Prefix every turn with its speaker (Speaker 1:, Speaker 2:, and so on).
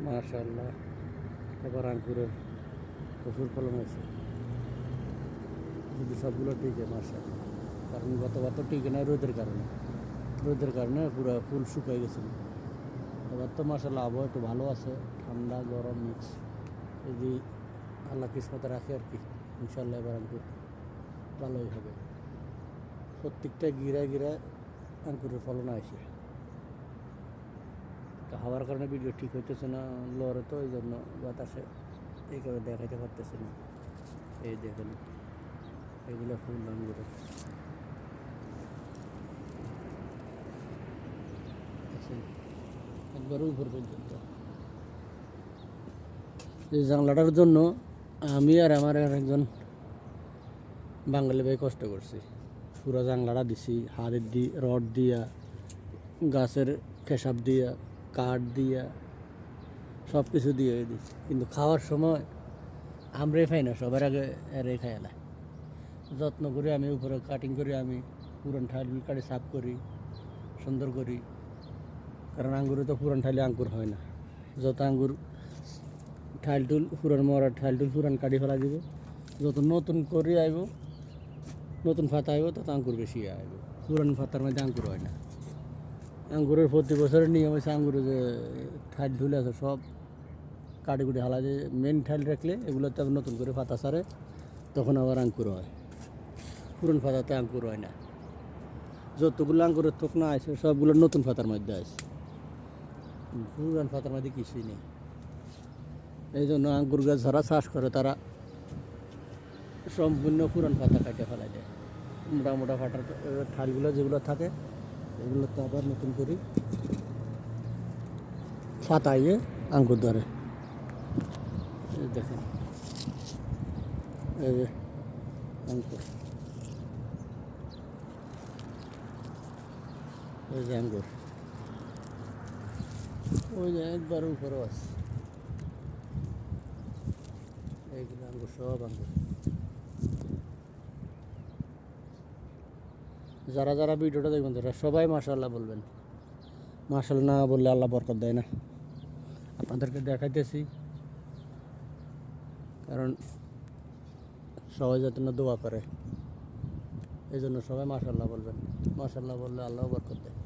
Speaker 1: মাশাআল্লাহ, এবার আঙ্কুরের প্রচুর ফলন হয়েছে। যদি সবগুলো টিকে মাশাআল্লাহ, কারণ গতবার তো টিকে না রোদের কারণে পুরো ফুল শুকিয়ে গেছিল। এবার তো মাশাআল্লাহ আবহাওয়া একটু ভালো আছে, ঠান্ডা গরম মিক্স। যদি আল্লাহ কিসমতে রাখে আর কি, ইনশাল্লাহ এবার আঙ্কুর ভালোই হবে। প্রত্যেকটা গিরায় আঙ্কুরের ফলন আসে। তো হাওয়ার কারণে ভিডিও ঠিক হইতেছে না, লড়ে তো এই জন্য বাতাসে এই করে দেখাইতে পারতেছে না। এই দেখেন এগুলো ফুল আঙ্গুরের, একবারও উপর পর্যন্ত। এই জানলাটার জন্য আমি আর আমার একজন বাঙালি ভাই কষ্ট করছি। পুরো জানলাটা দিছি হাতের রড দিয়া, গাছের খেসাব দিয়া, কাঠ দিয়া, সব কিছু দিয়ে দিছি, কিন্তু খাওয়ার সময় আমরাই খাই না, সবার আগে এরাই খাই না। যত্ন করে আমি উপরে কাটিং করি, আমি পুরান ঠাইল কাটি সাফ করি, সুন্দর করি। কারণ আঙ্গুরে তো পুরান ঠাইলে আঙ্কুর হয় না। যত আঙ্গুর ঠাইল পুরান মরা ঠাইল পুরান কাটি ফেলা দিব, যত নতুন করে আইব, নতুন পাতা আইব, তত আঙ্কুর বেশি আইব। পুরান পাতার মধ্যে আঙ্কুর হয় না। আঙ্গুরের প্রতি বছরের নিয়ম হয়েছে, আঙ্গুরে যে ঠাইল আছে সব কাটি কুটি হালা, যে মেন ঠাইল রাখলে এগুলোতে আবার নতুন করে পাতা ছাড়ে, তখন আবার আঙ্কুর হয়। পুরান পাতাতে আঙ্কুর হয় না। যতগুলো আঙ্কুরের থোক না আছে সবগুলো নতুন পাতার মধ্যে আছে, পুরান পাতার মধ্যে কিছুই নেই। এই জন্য আঙ্গুর গাছ যারা চাষ করে তারা সম্পূর্ণ পুরান পাতা কাটে ফেলাই দেয়। মোটা পাতার ঠালগুলো যেগুলো থাকে এগুলো তো আবার নতুন করে ফাতাইয়ে আঙ্গুর ধরে। দেখেন এই যে আঙ্গুর, এই যে আঙ্গুর, ওই যে একবার উপরেও আছে। এইগুলো আঙ্গুর, সব আঙ্গুর। যারা যারা ভিডিওটা দেখবেন তারা সবাই মাশাআল্লাহ বলবেন। মাশাআল্লাহ না বললে আল্লাহ বরকত দেয় না। আপনাদেরকে দেখাইতেছি কারণ সবাই যাতে না দোয়া করে, এই জন্য সবাই মাশাআল্লাহ বলবেন। মাশাআল্লাহ বললে আল্লাহ বরকত দেয়।